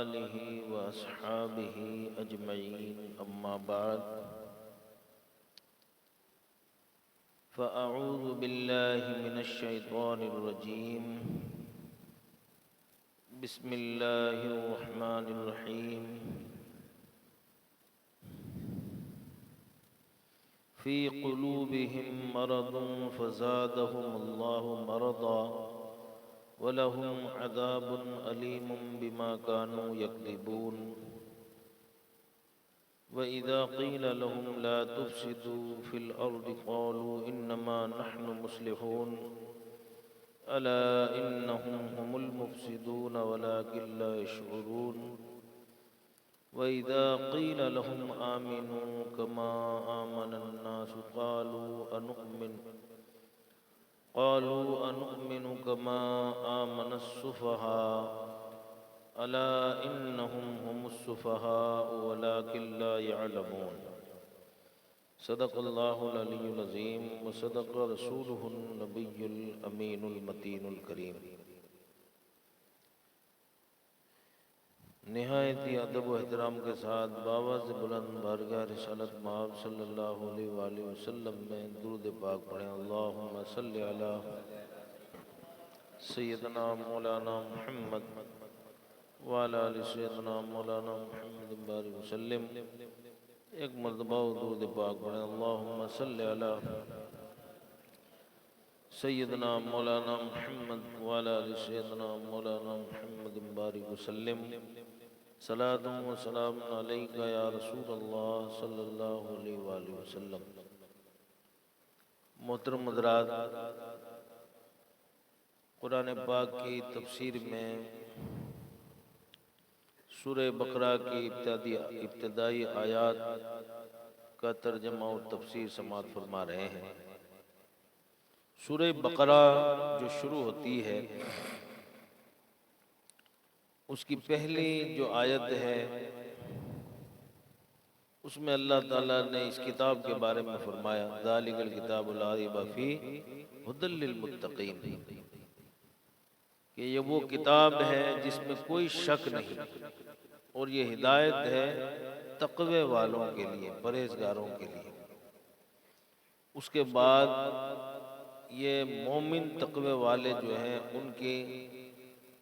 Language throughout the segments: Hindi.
आलिहि व अस्हाबिहि अजमईन अम्मा बाद फ़अऊज़ु बिल्लाहि मिनश शैतानिर रजीम बिस्मिल्लाहिर रहमानिर रहीम फ़ी क़ुलूबिहिम मरदुन फ़ज़ादहुमुल्लाहु मरदा वलहुम अज़ाबुन अलीमुम बिमा कानू यक्ज़िबून व इज़ा क़ील लहुम ला तुफ़सिदू फ़िल अर्दि क़ालू इन्नमा नहनु मुस्लिहून अला इन्नहुम हुमुल मुफ़सिदून वलाकिन ला यशऊरून व इज़ा क़ील लहुम आमिनू कमा आमनन नासु क़ालू अनुमिनु कमा आमनस सुफ़हा अला इन्नहुम हुमुस सुफ़हा वलाकिन ला यअलमून। सदक़ल्लाहुल अलियुल अज़ीम व सदक़ रसूलुहुन नबियुल अमीनुल मतीनुल करीम। निहायती अदब व एहतराम के साथ बाबा से बुलंद बारगाह रिसालत मआब सल्लल्लाहु अलैहि वसल्लम में दुरूद पाक पढ़ें। अल्लाहुम्मा सल्लि अला सय्यदना मौलाना मुहम्मद व अला आलि सय्यदना मौलाना मुहम्मद बारिक वसल्लम। एक मरतबा दुरूद पाक पढ़ें। अल्लाहुम्मा सल्लि अला सय्यदना मौलाना मुहम्मद व अला आलि सय्यदना मौलाना मुहम्मद बारिक वसल्लम। सलातु व सलाम अलैका या रसूल अल्लाह सल्लल्लाहु अलैहि वसल्लम। मोहतरम हज़रात, कुरान पाक की तफसीर में सूरह बकरा की इब्तदाई आयात का तर्जमा और तफसीर समाअत फरमा रहे हैं। सूरह बकरा जो शुरू होती है उसकी पहली जो आयत है उसमें अल्लाह ताला ने इस किताब के बारे में फरमाया, ज़ालिकल किताबु ला रैब फीहि हुदल लिल मुत्तक़ीन, कि ये वो किताब है जिसमें कोई शक नहीं और ये हिदायत है तक़वे वालों के लिए, परहेज़गारों के लिए। उसके बाद ये मोमिन तक़वे वाले जो हैं उनकी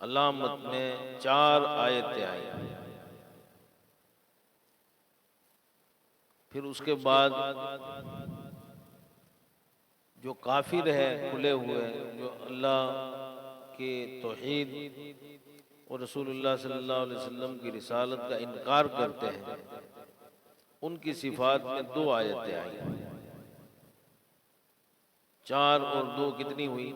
अलामत में 4 आयतें आई। फिर उसके बाद जो काफिर है खुले हुए, जो अल्लाह के तौहीद और रसूलुल्लाह सल्लल्लाहु अलैहि वसल्लम की रिसालत का इनकार करते हैं, उनकी सिफात में 2 आयतें आई। 4 और 2 कितनी हुई?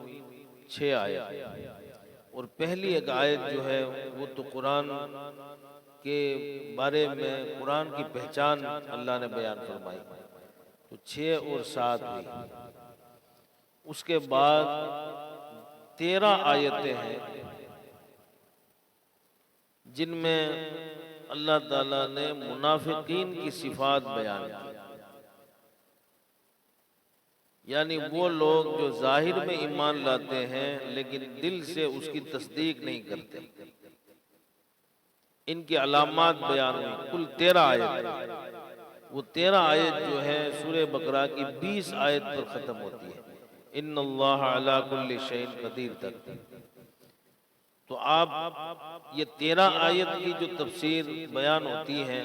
6 आयत। और पहली एक आयत जो है वो तो कुरान के बारे में, कुरान की पहचान अल्लाह ने बयान फरमाई, तो 6 और 7 हुई। उसके बाद 13 आयतें हैं जिनमें अल्लाह ताला ने मुनाफिकीन की सिफात बयान की, यानी वो लोग जो जाहिर में ईमान लाते हैं लेकिन दिल से उसकी तस्दीक नहीं करते, इनकी अलामात बयान हुई। कुल 13 आयत। वो 13 आयत जो है सूरह बकरा की 20 आयत पर ख़त्म होती है, इन्नल्लाह अला कुल्लि शैइन क़दीर तक। तो आप ये 13 आयत की जो तफसीर बयान होती है,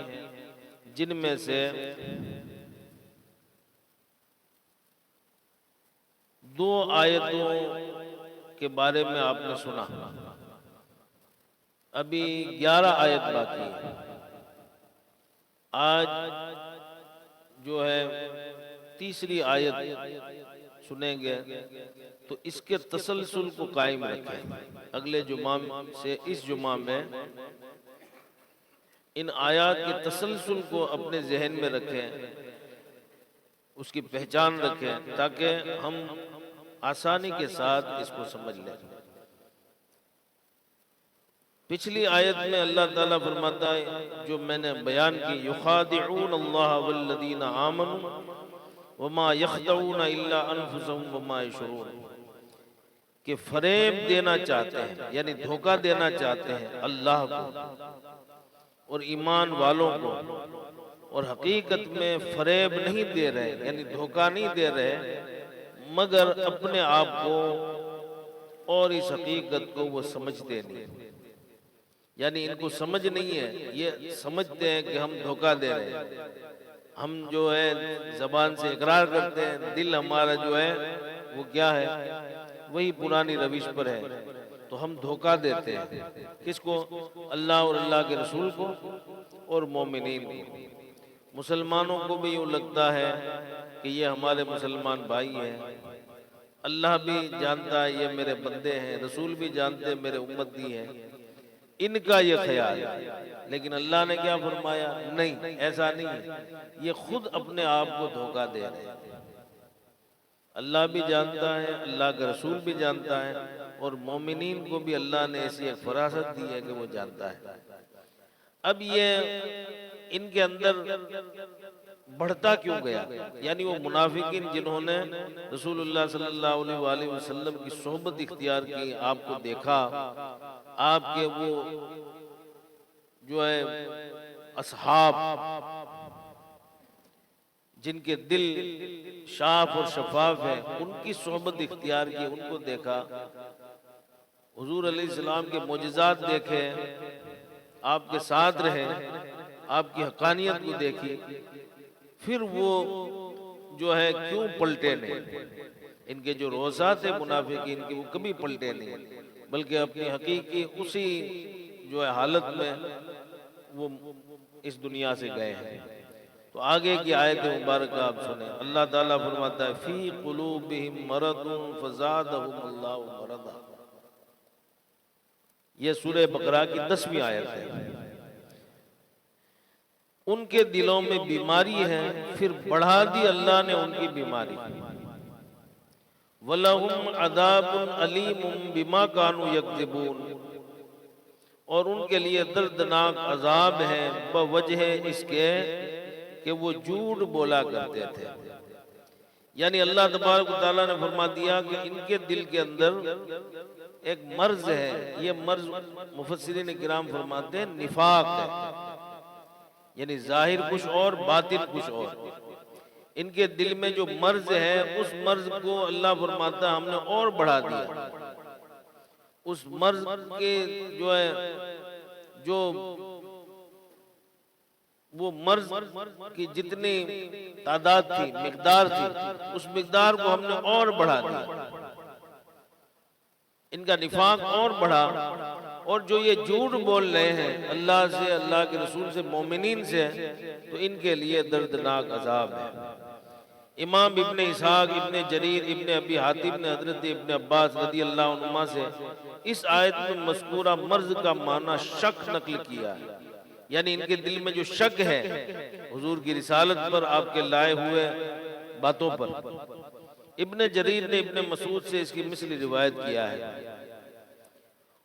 जिनमें से 2 आयतों के बारे में आपने सुना, अभी 11 आयत बाकी है। आज जो है तीसरी आयत सुनेंगे, तो इसके तसलसल को कायम रखें। अगले जुमा से इस जुमा में इन आयत के तसलसल को अपने जहन में रखें, उसकी पहचान रखें, ताकि हम आसानी के साथ इसको समझ लें। पिछली आयत में अल्लाह ताला फरमाता है, जो मैंने बयान की, युखादिऊन अल्लाह वल्लदीना आमनू वमा यख्दऊना इल्ला अनफुसहुम वमा यशऊरून, कि फरेब देना चाहते हैं, यानी धोखा देना चाहते हैं अल्लाह को और ईमान वालों को, और हकीकत में फरेब नहीं दे रहे, यानी धोखा नहीं दे रहे, मगर अपने आप को और इस हकीकत को वो समझते नहीं, यानी इनको समझ नहीं है, ये समझते हैं कि हम धोखा दे रहे हैं। हम जो है जबान से इकरार करते हैं, दिल हमारा जो है वो क्या है, वही पुरानी रविश पर है, तो हम धोखा देते हैं। किसको? अल्लाह और अल्लाह के रसूल को और मोमिनीन को। मुसलमानों को भी यूँ लगता है कि ये हमारे मुसलमान भाई हैं, अल्लाह भी जानता है ये मेरे बंदे हैं, रसूल भी जानते हैं मेरे उम्मती हैं, इनका ये ख्याल है। लेकिन अल्लाह ने क्या फरमाया? नहीं, ऐसा नहीं है, ये खुद अपने आप को धोखा दे रहे हैं। अल्लाह भी जानता है, अल्लाह का रसूल भी जानता है, और मोमिनीन को भी अल्लाह ने ऐसी एक फरासत दी है कि वो जानता है। अब ये इनके अंदर बढ़ता क्यों गया? यानी वो मुनाफिकीन जिन्होंने रसूलुल्लाह सल्लल्लाहु अलैहि वसल्लम की सोहबत इख्तियार की, आपको देखा, आपके वो जो है असहाब जिनके दिल शाफ और शफाफ है, उनकी सोहबत इख्तियार की, उनको देखा, हुजूर अलैहिस्सलाम के मोजिज़ात देखे, आपके साथ रहे, आपकी हकानियत को देखी, फिर वो जो है क्यों पलटे नहीं? इनके जो रोज़ा थे मुनाफिकीन के, वो कभी पलटे नहीं, बल्कि अपनी हकीकी उसी जो है हालत में वो इस दुनिया से गए हैं। तो आगे की आयत मुबारक आप सुने। अल्लाह ताला फरमाता है, फी कुलूबिहिम मरदुन फज़ादहुमुल्लाहु मरदा। ये सूरह बकरा की 10वीं आयत है। उनके दिलों में बीमारी है, फिर बढ़ा दी अल्लाह ने उनकी बीमारी। वलहुम अदाबुन अलीमुम बिमा कानू यक्ज़िबून, और उनके लिए दर्दनाक अजाब है बवजह इसके कि वो झूठ बोला करते थे। यानी अल्लाह तबारक व तआला ने फरमा दिया कि इनके दिल के अंदर एक मर्ज है। ये मर्ज मुफस्सिरीन किराम फरमाते हैं निफाक है, यानी जाहिर कुछ और बातिन कुछ और। इनके दिल में जो मर्ज है, उस मर्ज को अल्लाह फरमाता है हमने और बढ़ा दिया। उस मर्ज के जो है जो वो मर्ज की जितनी तादाद थी, मिकदार थी, उस मिकदार को हमने और बढ़ा दिया। इनका निफाक और बढ़ा, और जो ये झूठ बोल रहे हैं अल्लाह से, अल्लाह के रसूल से, मोमिनीन से, तो इनके लिए दर्दनाक अजाब है। इमाम इब्ने इसहाक, इब्ने जरीर, इब्ने अबी हातिम ने हजरत इब्ने अब्बास रज़ी अल्लाह अन्हुमा से इस आयत में मज़कूरा मर्ज का माना शक नकल किया है। यानी इनके दिल में जो शक है हुजूर की रिसालत पर, आपके लाए हुए बातों पर। इब्ने जरीर ने इब्ने मसूद से इसकी मिसली रिवायत किया है,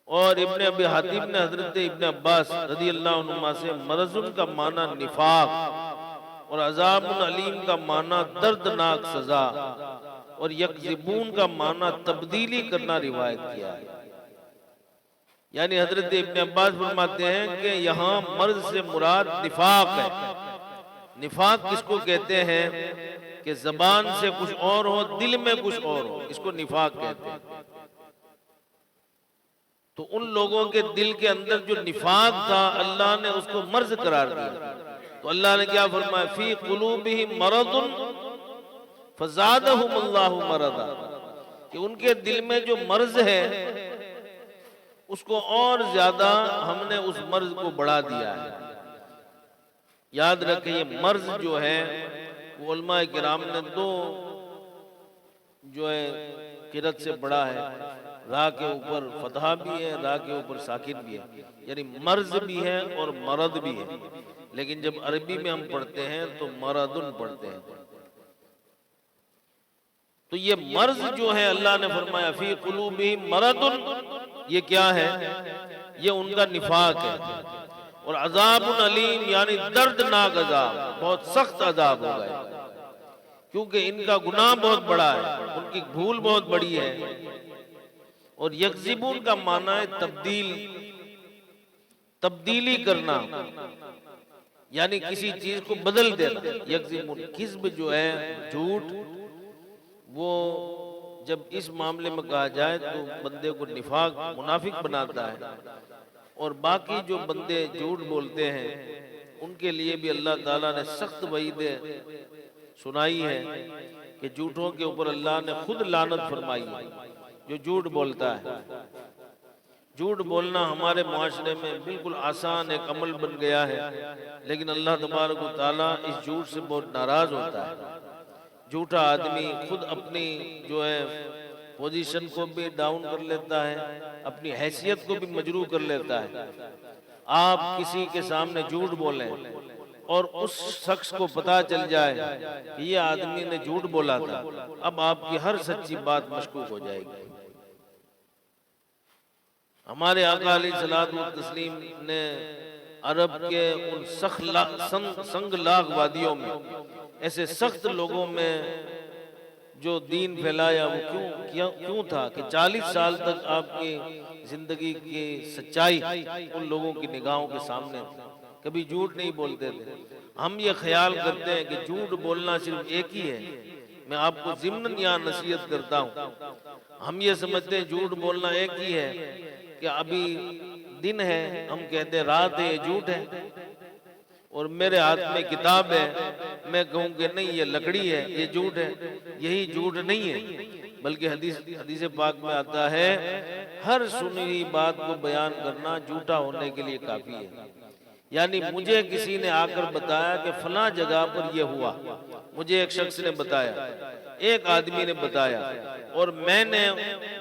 और इब्ने अबी हातिम ने हजरत इब्ने अब्बास रज़ी अल्लाह अन्हुमा से मरजुन का माना निफाक और अज़ाबुन अलीम का माना दर्दनाक सजा और यक्ज़िबून का माना तब्दीली करना रिवायत किया है। यानी हजरत इब्ने अब्बास फरमाते हैं कि यहाँ मर्ज से मुराद निफाक है। निफाक किसको कहते हैं कि जबान से कुछ और हो, दिल में कुछ और हो, इसको निफाक कहते हैं। तो उन लोगों के दिल के अंदर जो निफाक था, अल्लाह ने उसको मर्ज करार दिया। तो अल्लाह ने क्या फरमाया? फी कुलूबिहिम मरदुन फज़ादहुमुल्लाहु मरदा, कि उनके दिल में जो मर्ज है उसको और ज्यादा हमने उस मर्ज को बढ़ा दिया है। याद रखें, ये मर्ज जो है वो उलमा किराम ने दो जो है किरत से बड़ा है। रा के ऊपर फतहा भी है, रा के ऊपर साकिन भी है, यानी मर्ज भी है और मरद भी है। लेकिन जब अरबी में हम पढ़ते हैं तो मरदुन पढ़ते हैं। तो ये मर्ज जो है अल्लाह ने फरमाया फी कुलूबिहिम मरदुन, ये क्या है? ये उनका निफाक है। और अजाबुन अलीम यानी दर्दनाक अजाब, बहुत सख्त अजाब हो गए, क्योंकि इनका गुनाह बहुत बड़ा है, उनकी भूल बहुत बड़ी है। और यक्ज़िबून का माना है तब्दील तब्दीली करना, यानी किसी चीज को बदल देना। यकज़िमुन किज़्ब जो है झूठ, वो जब इस मामले में कहा जाए तो बंदे को निफाक मुनाफिक बनाता है। और बाकी जो बंदे झूठ बोलते हैं उनके लिए भी अल्लाह ताला ने सख्त वईदें सुनाई है कि झूठों के ऊपर अल्लाह ने खुद लानत फरमाई है जो झूठ बोलता है। झूठ बोलना हमारे मुआशरे में बिल्कुल आसान एक अमल बन गया है, लेकिन अल्लाह तबारक व तआला इस झूठ से बहुत नाराज होता है। झूठा आदमी खुद अपनी जो है पोजीशन को भी डाउन कर लेता है, अपनी हैसियत को भी मजरू कर लेता है। आप किसी के सामने झूठ बोलें और उस शख्स को पता चल जाए कि ये आदमी ने झूठ बोला था, अब आपकी हर सच्ची बात मशकूक हो जाएगी। हमारे आका अलैहिस्सलातु व तस्लीम ने अरब के उन संगलाग वादियों में ऐसे सख्त लोगों में जो दीन फैलाया, वो क्यों था कि 40 साल तक आपकी जिंदगी की सच्चाई उन लोगों की निगाहों के सामने थी, कभी झूठ नहीं बोलते थे। हम ये ख्याल करते हैं कि झूठ बोलना सिर्फ एक ही है। मैं आपको ज़िम्नन यहाँ नसीहत करता हूँ, हम ये समझते हैं झूठ बोलना एक ही है कि अभी दिन है, हम कहते हैं रात है, ये झूठ है। और मेरे हाथ में किताब है, मैं कहूँ कि नहीं ये लकड़ी है, ये झूठ है। यही झूठ नहीं है, बल्कि हदीस पाक में आता है हर सुनी हुई बात को बयान करना झूठा होने के लिए काफी है। यानी मुझे किसी ने आकर बताया कि फलां जगह पर यह हुआ, मुझे एक शख्स ने बताया, एक आदमी ने बताया, और मैंने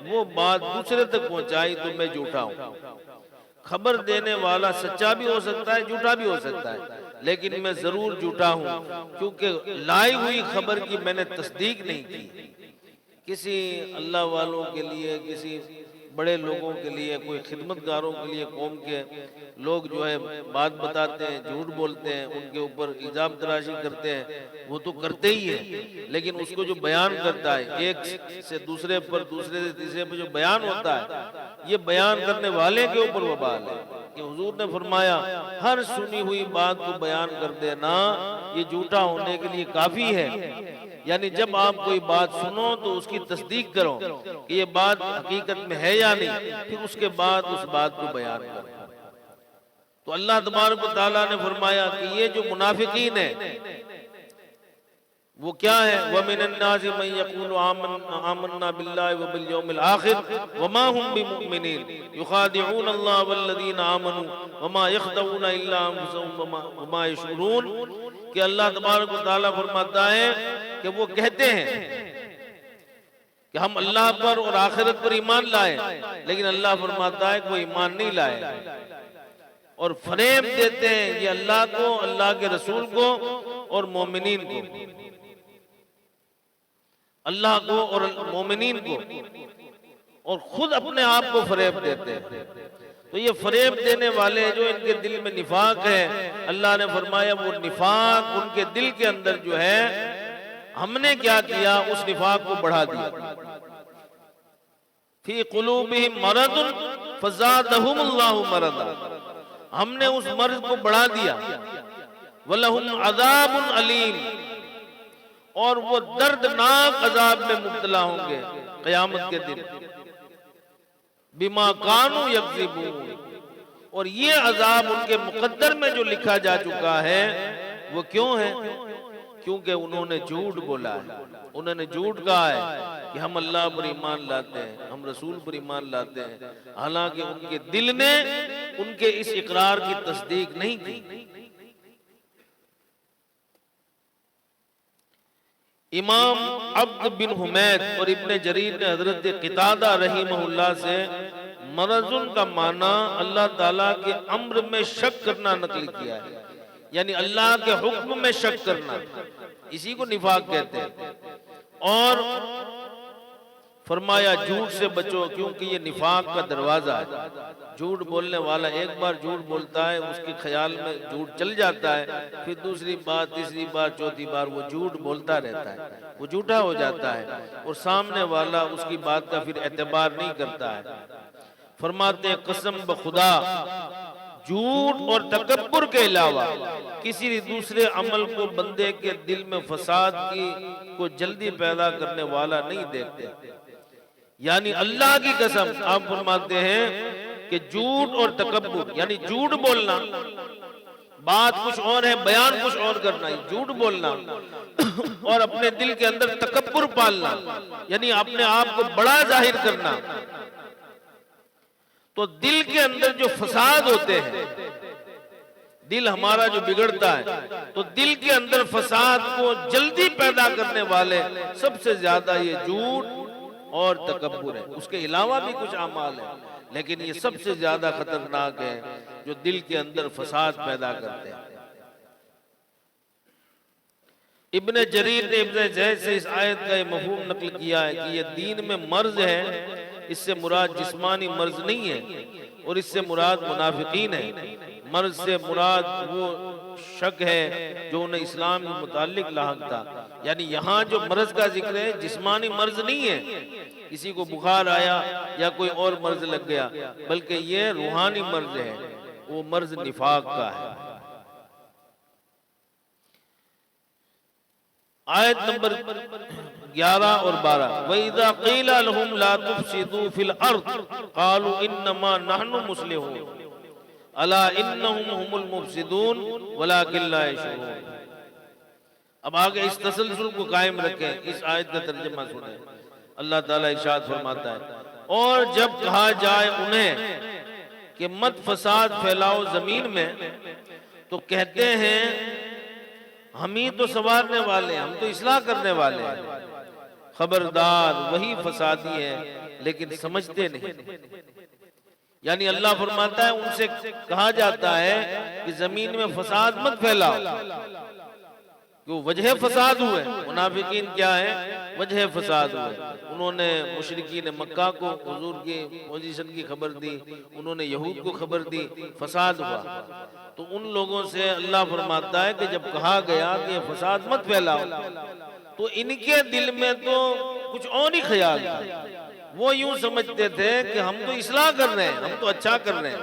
वो बात दूसरे तक पहुंचाई तो मैं झूठा हूं। खबर देने वाला सच्चा भी हो सकता है, झूठा भी हो सकता है, लेकिन मैं जरूर झूठा हूं क्योंकि लाई हुई खबर की मैंने तस्दीक नहीं की। किसी अल्लाह वालों के लिए, किसी बड़े लोगों के लिए, कोई खिदमतगारों के लिए कौम के लोग जो है बात बताते हैं, झूठ बोलते हैं, उनके ऊपर इल्जाम तराशी करते हैं, वो तो करते ही है, लेकिन उसको जो बयान करता है एक से दूसरे पर, दूसरे से तीसरे पर जो बयान होता है, ये बयान करने वाले के ऊपर वबाल है। कि हुजूर ने फरमाया हर सुनी हुई बात को बयान कर देना ये झूठा होने के लिए काफी है। यानी जब आप कोई बात सुनो तो उसकी तस्दीक करो कि ये बात हकीकत में है या नहीं, फिर उसके बाद उस बात को बयान करो। तो अल्लाह तबारक व तआला ने फरमाया कि ये जो मुनाफिकीन है वो क्या है, वमिनन नाज़ि मन यक़ूलु आमन्ना बिल्लाहि व बिल यौमिल आखिर वमा हुम बिमुमिनीन युखादिऊन अल्लाह वल्लज़ीना आमनू वमा यख़दऊना इल्ला अनफुसहुम वमा यशऊरून। कि अल्लाह तबारक व तआला फरमाता है कि वो कहते हैं कि हम अल्लाह पर और आखिरत पर ईमान लाए, लेकिन अल्लाह फरमाता है कि वो ईमान नहीं लाए और फरेब देते हैं ये अल्लाह को, अल्लाह के रसूल को और मोमिनीन को, अल्लाह को और मोमिनीन को, और खुद अपने आप को फरेब देते हैं। तो ये फरेब देने वाले जो इनके दिल में निफाक है, अल्लाह ने फरमाया वो निफाक उनके दिल के अंदर जो है हमने क्या किया, उस निफाक को बढ़ा दिया। फी कुलूबिहिम मरदुन फज़ादहुमुल्लाहु मरदा, हमने उस मर्ज को बढ़ा दिया। वलहुम अज़ाबुन अलीम, और वो दर्दनाक अजाब में मुब्तला होंगे क़यामत के दिन। बिमा कानू यक्ज़िबून, और ये अजाब उनके मुकद्दर में जो लिखा जा चुका है वो क्यों है, क्योंकि उन्होंने झूठ बोला है। उन्होंने झूठ कहा है कि हम अल्लाह पर ईमान लाते हैं, हम रसूल पर ईमान लाते हैं, हालांकि उनके दिल ने उनके इस इकरार की तस्दीक नहीं की। इमाम अब्द बिन हुमैद और इब्ने जरीर ने हजरत क़तादा रहीमहुल्लाह से मरजुन का माना अल्लाह ताला के अम्र में शक करना नकल किया है, यानी अल्लाह के हुक्म में शक करना, इसी को निफाक कहते हैं। और फरमाया झूठ से बचो क्योंकि ये निफाक का दरवाजा है। झूठ बोलने वाला एक बार झूठ बोलता है, उसके ख्याल में झूठ चल जाता है, फिर दूसरी बार, तीसरी बार, चौथी बार वो झूठ बोलता रहता है, वो झूठा हो जाता है और सामने वाला उसकी बात का फिर एतबार नहीं करता है। फरमाते हैं कसम बखुदा झूठ और तकब्बुर के अलावा किसी दूसरे अमल को बंदे के दिल में फसाद की को जल्दी पैदा करने वाला नहीं देखते। यानी अल्लाह की कसम, आप फरमाते हैं कि झूठ और तकब्बुर यानी झूठ बोलना, बात कुछ और है, बयान कुछ और करना, झूठ बोलना और अपने दिल के अंदर तकब्बुर पालना यानी अपने आप को बड़ा जाहिर करना। तो दिल के अंदर जो फसाद होते हैं, दिल हमारा जो बिगड़ता है, तो दिल के अंदर फसाद को जल्दी पैदा करने वाले सबसे ज्यादा ये झूठ और तकब्बुर है। उसके अलावा भी कुछ अमाल है, लेकिन ये सबसे ज्यादा खतरनाक है जो दिल के अंदर फसाद पैदा करते हैं। इब्ने जरीर ने इब्ने ज़ैद से इस आयत का मफ़हूम नकल किया है कि ये दीन में मर्ज है, इससे मुराद जिस्मानी मर्ज नहीं है और इससे मुराद मुनाफिकीन है। मर्ज से मुराद वो शक है जो उन्हें इस्लाम के मुतालिक लाहक था। यानी यहाँ जो मर्ज का जिक्र है जिस्मानी मर्ज नहीं है, किसी को बुखार आया या कोई और मर्ज लग गया, बल्कि ये रूहानी मर्ज है, वो मर्ज निफाक का है। आयत नंबर 11 और 12, वइज़ा क़ीला लहुम ला तुफ़सिदू फ़िल अर्ज़ क़ालू इन्नमा नहनु मुस्लिहून अला इन्नहुम हुमुल मुफ़सिदून वलाकिन ला यशऊरून। अब आगे इस तसलसल को कायम रखें, इस आयत का तर्जुमा सुने। अल्लाह ताला इरशाद फरमाता है, और जब कहा जाए उन्हें कि मत फसाद फैलाओ जमीन में, तो कहते हैं हम ही तो संवारने वाले हैं, हम तो इस्लाह करने वाले हैं। खबरदार वही फसादी है लेकिन समझते नहीं। यानी अल्लाह फरमाता है उनसे कहा जाता है कि जमीन में फसाद मत फैलाओ, क्यों वजह फसाद हुए। मुनाफिकीन क्या है, वजह फसाद हुए। उन्होंने मुशरिकीन मक्का को हुजूर की पोजीशन की खबर दी, उन्होंने यहूद को खबर दी, फसाद हुआ। तो उन लोगों से अल्लाह फरमाता है कि जब कहा गया कि ये फसाद मत फैलाओ, तो इनके दिल में तो कुछ और ही ख्याल था। वो यूं समझते थे कि हम तो इस्लाह कर रहे हैं, हम तो अच्छा कर रहे हैं,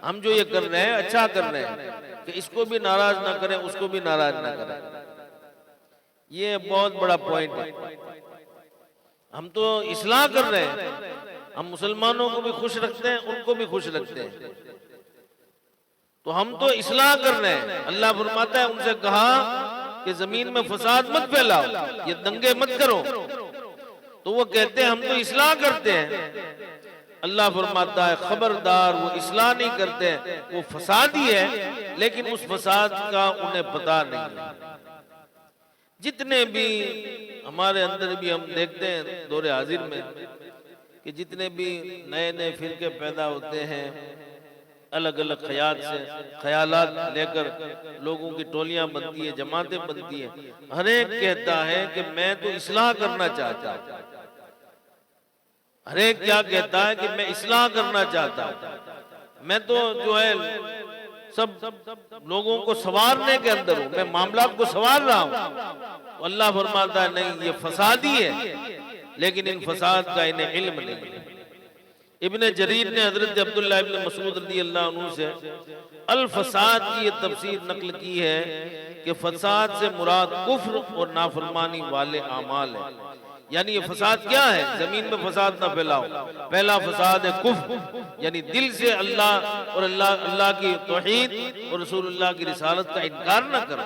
हम जो ये कर रहे हैं अच्छा कर रहे हैं, कि इसको भी नाराज ना करें उसको भी नाराज ना करें। ये बहुत बड़ा पॉइंट है। हम तो इस्लाह कर रहे हैं, हम मुसलमानों को भी खुश रखते हैं, उनको भी खुश रखते हैं, तो हम तो इस्लाह कर रहे हैं। अल्लाह फरमाता है उनसे कहा कि जमीन में फसाद मत फैलाओ, ये दंगे मत करो, तो वो कहते हैं हम तो इस्लाह करते हैं। अल्लाह फरमाता है खबरदार वो इस्लाह नहीं करते, वो फसाद ही है, लेकिन उस फसाद का उन्हें पता नहीं है। जितने भी हमारे अंदर भी हम देखते हैं दौरे हाजिर में कि जितने भी नए नए फिरके पैदा होते हैं, अलग अलग ख्यालात लेकर लोगों की टोलियां बनती है, जमातें बनती है, हर एक कहता है कि मैं तो इस्लाह करना चाहता हूं। हर एक क्या कहता है कि मैं इस्लाह करना चाहता हूं, मैं तो जो है सब लोगों को संवारने के अंदर हूं, मैं मामला को संवार रहा हूं। तो अल्लाह फरमाता है नहीं, ये फसादी है, लेकिन इन फसाद का इन्हें इल्म नहीं है। इब्ने जरीर ने हजरत अब्दुल्लाह इब्न मसूद रज़ियल्लाहु अन्हु से अल फसाद की ये तफसीर नकल की है कि फसाद से मुराद कुफ्र और नाफरमानी वाले आमाल है। यानी ये फसाद क्या है, जमीन में फसाद ना फैलाओ। पहला फसाद है कुफ्र, यानी दिल से अल्लाह और अल्लाह की तौहीद और रसूलुल्लाह की रिसालत का इनकार ना करो,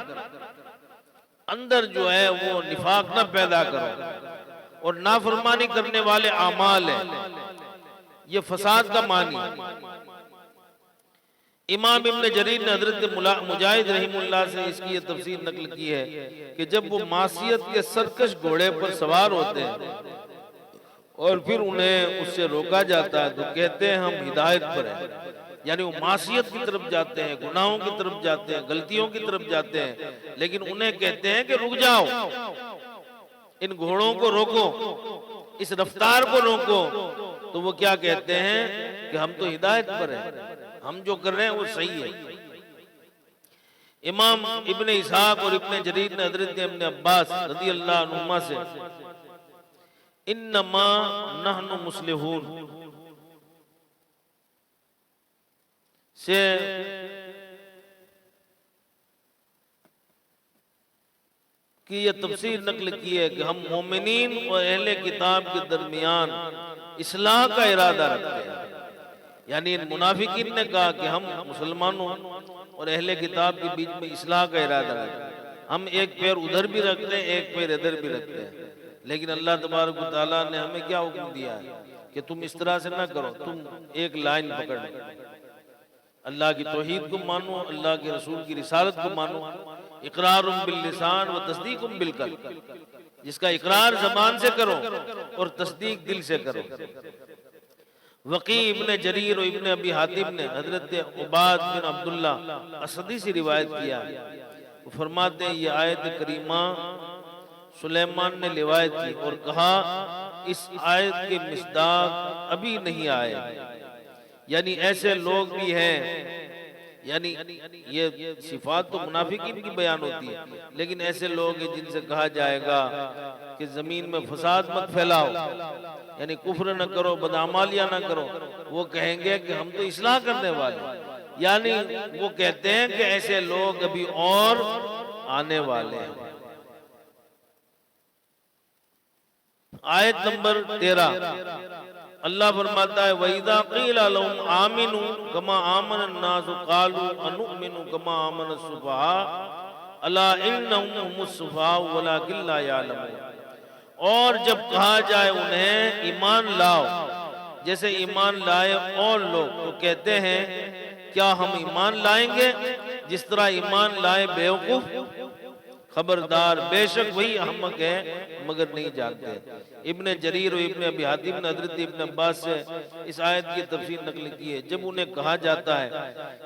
अंदर जो है वो निफाक ना पैदा करो, और नाफरमानी करने वाले आमाल है, ये फसाद का मानी है। इमाम इब्न जरीर ने हजरत मुजाहिद रहीमुल्लाह से इसकी ये तफसीर नकल की है कि जब वो मासियत के सरकश घोड़े पर सवार होते हैं और फिर उन्हें उससे रोका जाता है, तो कहते हैं हम हिदायत पर हैं। यानी वो मासियत की तरफ जाते हैं, गुनाहों की तरफ जाते हैं, गलतियों की तरफ जाते हैं, लेकिन उन्हें कहते हैं कि रुक जाओ, इन घोड़ों को रोको, इस रफ्तार को रोको। तो वो क्या कहते हैं कि हम तो हिदायत पर हैं, हम जो कर रहे हैं वो सही है। इमाम इब्ने इसहाक और इब्ने जरीर ने हजरत इब्ने अब्बास रज़ियल्लाहु अन्हुमा से इन्नमा नहनु मुस्लिहून, से कि ये तफसीर नकल की है कि हम मोमिनीन और अहले किताब के दरमियान इस्लाह का इरादा रखते हैं। यानी इन मुनाफिकीन ने कहा कि हम मुसलमानों और अहले किताब के बीच में इस्लाह का इरादा रखते हैं, हम एक पैर उधर भी रखते हैं, एक पैर इधर भी रखते हैं। लेकिन अल्लाह तबारक व तआला ने हमें क्या हुक्म दिया है कि तुम इस तरह से ना करो, तुम एक लाइन पकड़ लो, अल्लाह की तौहीद को मानो, अल्लाह के रसूल की रिसालत को मानो। इकरारुम बिल लिसान व तस्दीकुम बिल कल्ब, जिसका इकरार जबान से करो और तस्दीक दिल से करो। वकी इब्ने जरीर और इब्ने अबी हातिम ने हजरत उबाद बिन अब्दुल्ला असदी से रिवायत किया, वो फरमाते हैं ये आयत करीमा सुलेमान ने रिवायत की और कहा इस आयत के मिस्दाक अभी नहीं आए। यानी ऐसे लोग भी हैं, यानी ये सिफात तो मुनाफिकीन की बयान होती है, लेकिन ऐसे लोग हैं जिनसे कहा जाएगा कि जमीन में फसाद मत फैलाओ, यानी कुफ्र न करो, बदअमालियां न करो। वो कहेंगे कि हम तो इस्लाह करने वाले, यानी वो कहते हैं कि ऐसे लोग अभी और आने वाले हैं। आयत नंबर 13 अल्लाह फरमाता है वइदा क़ीला लहुम आमिनू कमा आमन अन्नास क़ालू अनुमिनु कमा आमन अस्सुफ़हा अला इन्नहुम हुमुस सुफ़हा वलाकिन ला यअलमून। और जब कहा जाए उन्हें ईमान लाओ जैसे ईमान लाए और लोग, तो कहते हैं क्या हम ईमान लाएंगे जिस तरह ईमान लाए बेवकूफ। खबरदार बेशक वही अहमक है मगर नहीं जानते। इब्ने जरीर और इब्ने अबी हातिम ने हजरत इब्ने अब्बास से इस आयत की तफसीर नकल की है। जब उन्हें कहा जाता है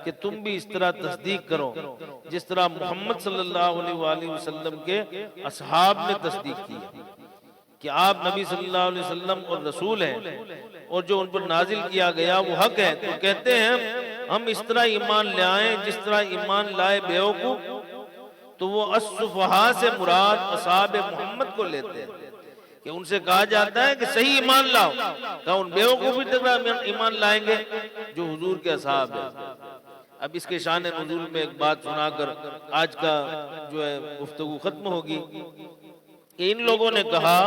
कि तुम भी इस तरह तस्दीक करो जिस तरह मोहम्मद सल्लल्लाहु अलैहि वसल्लम के असहाब ने तस्दीक की है कि आप नबी सल्लल्लाहु अलैहि वसल्लम और रसूल हैं और जो उन पर नाजिल किया गया वो हक है, तो कहते हैं हम इस तरह ईमान ले आए जिस तरह ईमान लाए बेवकूफ। तो वो अस्सुफ़हा से मुराद असहाब मोहम्मद को लेते हैं कि उनसे कहा जाता है कि सही ईमान लाओ, क्या उन बेवकूफी तरह ईमान लाएंगे जो हुजूर के असहाब है। अब इसके शान नुज़ूल में एक बात सुनाकर आज का जो है गुफ्तगू खत्म होगी। इन लोगों ने कहा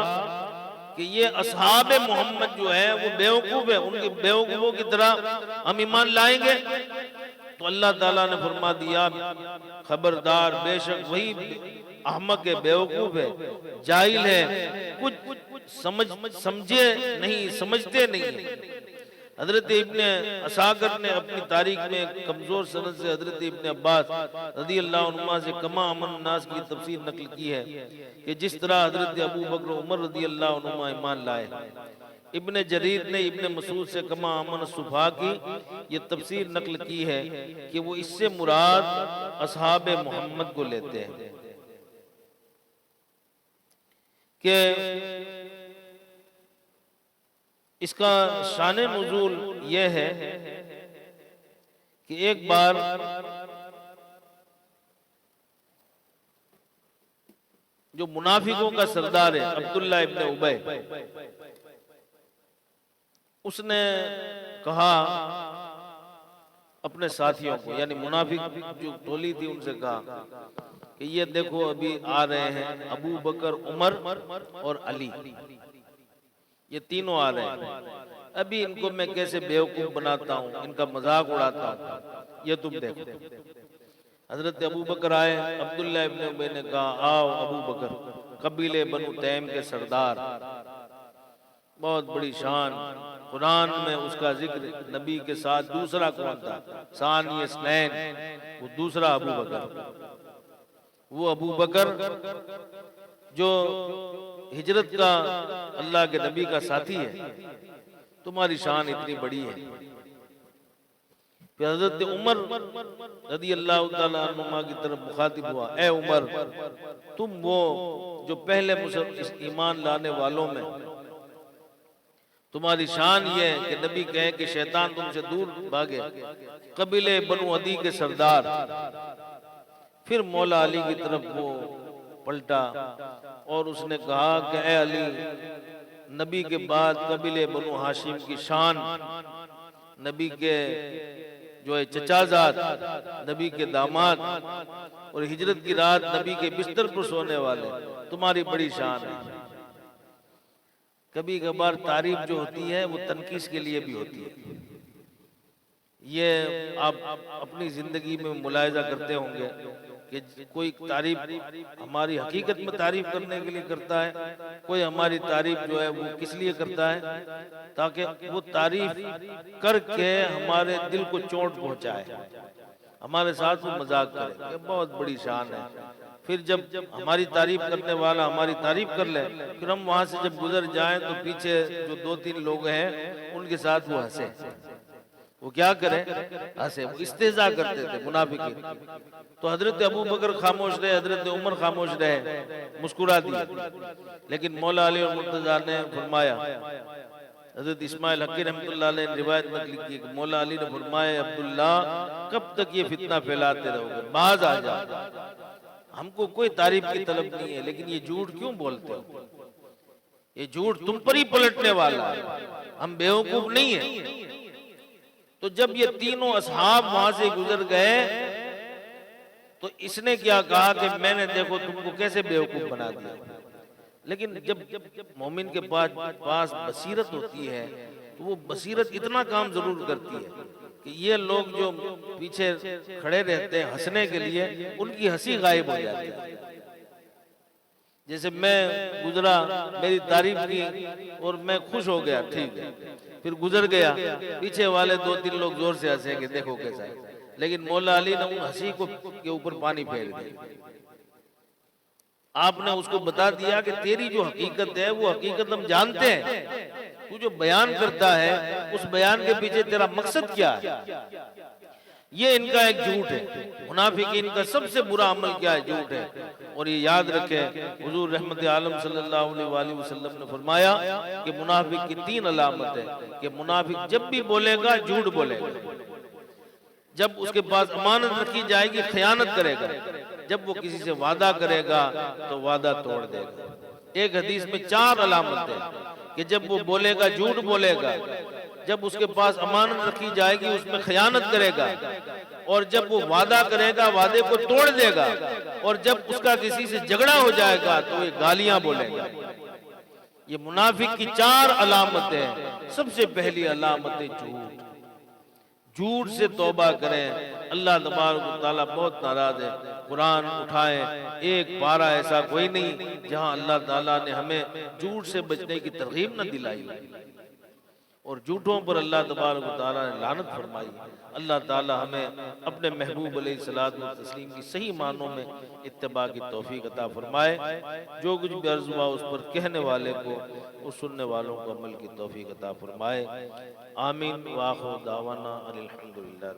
कि ये असहाब मोहम्मद जो है वो बेवकूफ है, उनकी बेवकूफों की तरह हम ईमान लाएंगे। तो अल्लाह ताला ने फरमा दिया खबरदार बेशक वही अहमक है, बेवकूफ है, जाहिल है, कुछ समझे नहीं, समझते नहीं। हजरत इब्ने असाकर ने अपनी तारीख में कमजोर सनद से हजरत इब्ने अब्बास रज़ी अल्लाह अन्हुमा से कमा अमन नास की तफसीर नकल की है कि जिस तरह हजरत अबू बकर उमर रज़ी अल्लाह अन्हुमा ईमान लाए। इब्ने जरीर ने इब्ने मसूद से कमा अमन सुफ़हा की ये तफसीर नकल की है कि वो इससे मुराद असहाब मोहम्मद को लेते हैं कि इसका शान नुज़ूल यह है कि एक बार जो मुनाफिकों का सरदार है अब्दुल्ला इब्ने उबय, उसने कहा अपने साथियों को, यानी मुनाफिक जो टोली थी उनसे कहा कि ये देखो अभी आ रहे हैं अबू बकर, उमर और अली, ये तीनों आ रहे हैं। अभी इनको मैं कैसे बेवकूफ बनाता हूँ, इनका मजाक उड़ाता हूँ, ये तुम देखो। हजरत अबू बकर आए, अब्दुल्ला इब्ने उबय ने कहा आओ अबू बकर, कबीले बनु तैम के सरदार, बहुत बड़ी शान, कुरान में उसका जिक्र, नबी के साथ दूसरा कौन था, सानी स्नैन, वो दूसरा अबू बकर। वो अबू बकर जो हिजरत का अल्लाह के नबी का साथी है, तुम्हारी शान इतनी बड़ी है। फिर हजरत उमर रज़ी अल्लाह तआला अन्हुमा की तरफ मुखातिब हुआ, ए उमर, तुम वो जो पहले इस ईमान लाने वालों में तुम्हारी शान ये है कि नबी कहे कि शैतान तुमसे दूर भागे, कबीले बनु अदी के सरदार। फिर मौला अली की तरफ वो पलटा और उसने कहा कि ए अली, नबी के बाद कबीले बनु हाशिम की शान, नबी के जो है चचाजाद, नबी के दामाद, और हिजरत की रात नबी के बिस्तर पर सोने वाले, तुम्हारी बड़ी शान है। कभी कभार तारीफ जो होती है वो तनकीस के लिए भी होती है। ये आप अपनी जिंदगी में मुलाहिजा करते होंगे कि कोई तारीफ हमारी हकीकत में तारीफ करने के लिए करता है, कोई हमारी तारीफ जो है वो किस लिए करता है, ताकि वो तारीफ करके हमारे दिल को चोट पहुंचाए, हमारे साथ वो मजाक करे। ये बहुत बड़ी शान है। फिर जब हमारी तारीफ करने वाला हमारी तारीफ कर ले, फिर हम वहां से जब गुजर जाएं तो पीछे जो 2-3 लोग हैं उनके साथ वो हंसे। वो क्या करें? हंसे, वो इस्तेजा करते थे मुनाफिकीन। तो हजरत अबू बकर खामोश रहे, हजरत उमर खामोश रहे, मुस्कुरा दिए। लेकिन मौला अली और मुर्तजा ने फरमाया, हजरत इस्माइल हक्की रहमतुल्लाह अलैह ने रिवायत नकल की कि मौला अली ने फरमाया, अब्दुल्ला कब तक ये फितना फैलाते रहोगे, बाज आ जाओ। हमको कोई तारीफ की तलब नहीं है, लेकिन ये झूठ क्यों बोलते हो? ये झूठ तुम पर ही पलटने वाला है, हम बेवकूफ नहीं है। तो जब ये तीनों असहाब वहां से गुजर गए तो इसने क्या कहा कि मैंने देखो तुमको कैसे बेवकूफ बना दिया। लेकिन जब मोमिन के पास बसीरत होती है तो वो बसीरत इतना काम जरूर करती है कि ये लोग जो पीछे खड़े रहते हैं हंसने के लिए, उनकी हंसी गायब हो जाती है। जैसे मैं गुजरा, मेरी तारीफ की और मैं खुश हो गया, ठीक है, फिर गुजर गया, पीछे वाले 2-3 लोग जोर से हंसेंगे, देखो कैसा है। लेकिन मौला अली ने उन हंसी को के ऊपर पानी फेर दिया। आपने उसको बता दिया कि तेरी जो हकीकत है वो हकीकत हम जानते हैं, तू जो बयान करता है उस बयान के पीछे तेरा मकसद क्या है। ये इनका एक झूठ है, मुनाफिकीन का सबसे बुरा अमल क्या है? झूठ है। और ये याद रखें, हुजूर रहमत आलम सल्लल्लाहु अलैहि वसल्लम ने फरमाया कि मुनाफिक की 3 अलामत है कि मुनाफिक जब भी बोलेगा झूठ बोलेगा, जब उसके पास अमानत रखी जाएगी खयानत करेगा, जब वो किसी से वादा करेगा तो वादा तोड़ देगा। एक हदीस में 4 अलामत है कि जब वो बोलेगा झूठ बोलेगा, जब उसके पास अमानत रखी जाएगी उसमें खयानत करेगा, और जब वो वादा करेगा वादे को तोड़ देगा, और जब उसका किसी से झगड़ा हो जाएगा तो ये गालियां बोलेगा। ये मुनाफिक की 4 अलामतें हैं। सबसे पहली अलामत है झूठ। झूठ से तौबा करें, अल्लाह तबारक व तआला बहुत नाराज है। कुरान उठाएं, एक पारा ऐसा कोई नहीं जहां अल्लाह ताला ने हमें झूठ से बचने की तरगीब न दिलाई, और झूठों पर अल्लाह तबारक व तआला ने लानत फरमाई। अल्लाह ताला हमें अपने महबूब अलैहिस्सलातु व तस्लीम की सही मानों में इत्तिबा की तौफीक अता फरमाए। जो कुछ भी अर्ज़ हुआ उस पर कहने वाले को, उस सुनने वालों को अमल की तौफीक अता फरमाए। आमीन। व आखिर दावाना अनिल हम्दुलिल्लाह।